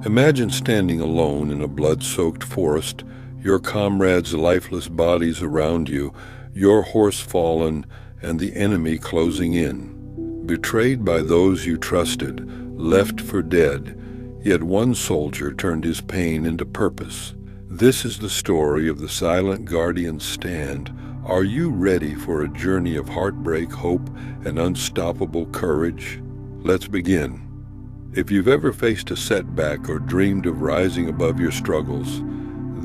Imagine standing alone in a blood-soaked forest, your comrades' lifeless bodies around you, your horse fallen, and the enemy closing in. Betrayed by those you trusted, left for dead, yet one soldier turned his pain into purpose. This is the story of the silent guardian's stand. Are you ready for a journey of heartbreak, hope, and unstoppable courage? Let's begin. If you've ever faced a setback or dreamed of rising above your struggles,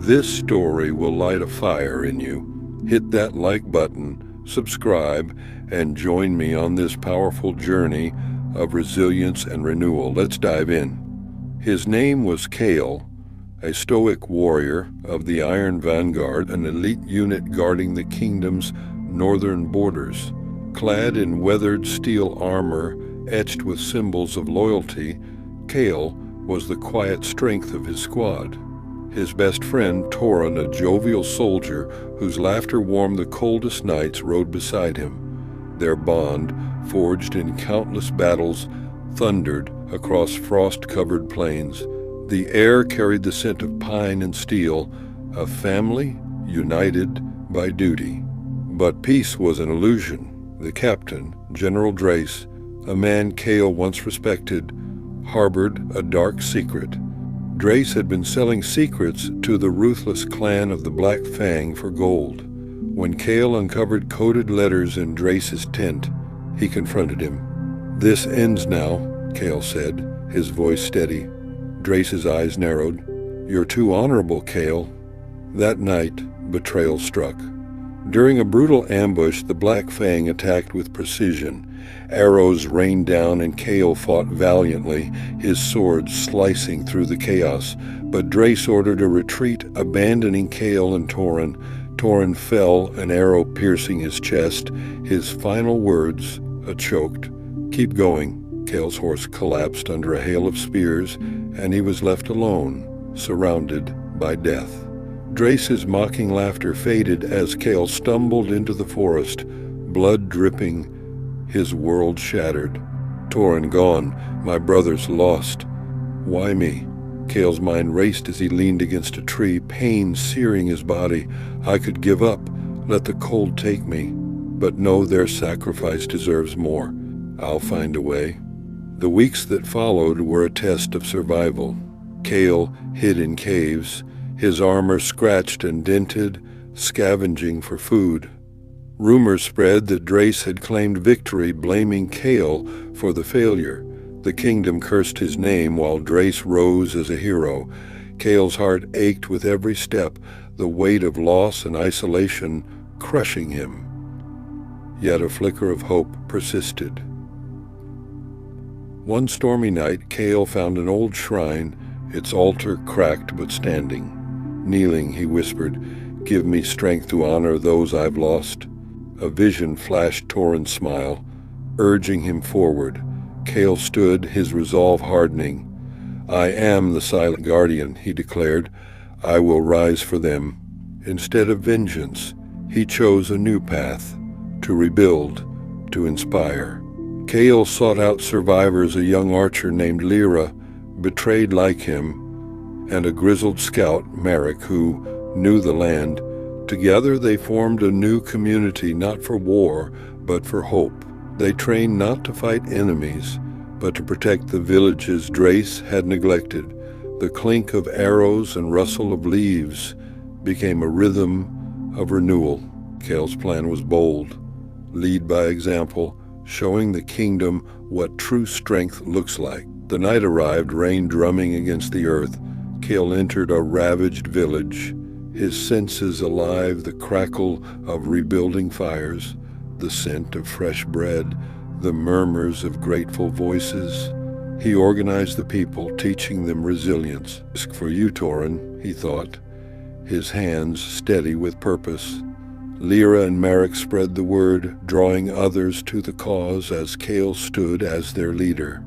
this story will light a fire in you. Hit that like button, subscribe, and join me on this powerful journey of resilience and renewal. Let's dive in. His name was Kael, a stoic warrior of the Iron Vanguard, an elite unit guarding the kingdom's northern borders. Clad in weathered steel armor etched with symbols of loyalty, Kael was the quiet strength of his squad. His best friend, Torin, a jovial soldier whose laughter warmed the coldest nights, rode beside him. Their bond, forged in countless battles, thundered across frost-covered plains. The air carried the scent of pine and steel, a family united by duty. But peace was an illusion. The captain, General Drace, a man Kael once respected, harbored a dark secret. Drace had been selling secrets to the ruthless clan of the Black Fang for gold. When Kael uncovered coded letters in Drace's tent, he confronted him. "This ends now," Kael said, his voice steady. Drace's eyes narrowed. "You're too honorable, Kael." That night, betrayal struck. During a brutal ambush, the Black Fang attacked with precision. Arrows rained down and Kael fought valiantly, his sword slicing through the chaos. But Drace ordered a retreat, abandoning Kael and Torin. Torin fell, an arrow piercing his chest. His final words, choked. "Keep going." Kael's horse collapsed under a hail of spears, and he was left alone, surrounded by death. Drace's mocking laughter faded as Kael stumbled into the forest, blood dripping, his world shattered. "Torin gone, my brothers lost. Why me?" Kael's mind raced as he leaned against a tree, pain searing his body. "I could give up, let the cold take me. But no, their sacrifice deserves more. I'll find a way." The weeks that followed were a test of survival. Kael hid in caves, his armor scratched and dented, scavenging for food. Rumors spread that Drace had claimed victory, blaming Kael for the failure. The kingdom cursed his name while Drace rose as a hero. Kael's heart ached with every step, the weight of loss and isolation crushing him. Yet a flicker of hope persisted. One stormy night, Kael found an old shrine, its altar cracked but standing. Kneeling, he whispered, "Give me strength to honor those I've lost." A vision flashed Torin's smile, urging him forward. Kael stood, his resolve hardening. "I am the silent guardian," he declared. "I will rise for them." Instead of vengeance, he chose a new path, to rebuild, to inspire. Kael sought out survivors, a young archer named Lyra, betrayed like him, and a grizzled scout, Merrick, who knew the land. Together they formed a new community, not for war, but for hope. They trained not to fight enemies, but to protect the villages Drace had neglected. The clink of arrows and rustle of leaves became a rhythm of renewal. Kael's plan was bold. Lead by example, showing the kingdom what true strength looks like. The night arrived, rain drumming against the earth. Kael entered a ravaged village, his senses alive, the crackle of rebuilding fires, the scent of fresh bread, the murmurs of grateful voices. He organized the people, teaching them resilience. "For you, Torin," he thought, his hands steady with purpose. Lyra and Merrick spread the word, drawing others to the cause as Kael stood as their leader.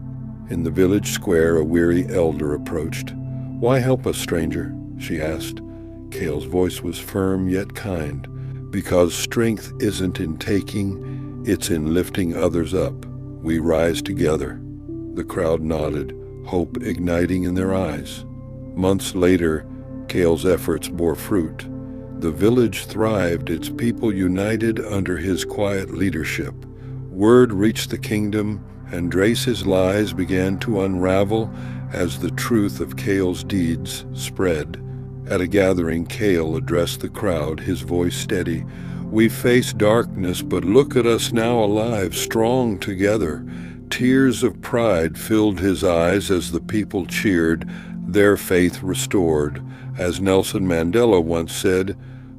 In the village square, a weary elder approached. "Why help us, stranger?" she asked. Kael's voice was firm yet kind. "Because strength isn't in taking, it's in lifting others up. We rise together." The crowd nodded, hope igniting in their eyes. Months later, Kael's efforts bore fruit. The village thrived, its people united under his quiet leadership. Word reached the kingdom, and Drace's lies began to unravel as the truth of Kael's deeds spread. At a gathering, Kael addressed the crowd, his voice steady. "We face darkness, but look at us now alive, strong together." Tears of pride filled his eyes as the people cheered, their faith restored. As Nelson Mandela once said,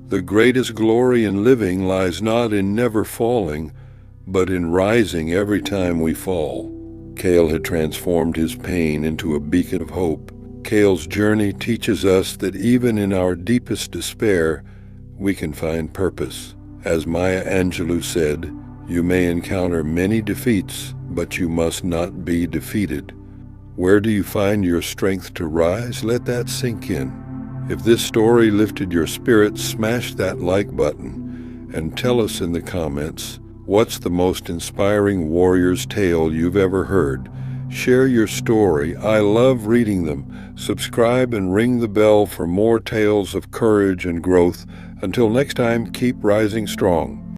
"The greatest glory in living lies not in never falling, but in rising every time we fall." Kael had transformed his pain into a beacon of hope. Kael's journey teaches us that even in our deepest despair, we can find purpose. As Maya Angelou said, "You may encounter many defeats, but you must not be defeated." Where do you find your strength to rise? Let that sink in. If this story lifted your spirit, smash that like button and tell us in the comments, what's the most inspiring warrior's tale you've ever heard? Share your story. I love reading them. Subscribe and ring the bell for more tales of courage and growth. Until next time, keep rising strong.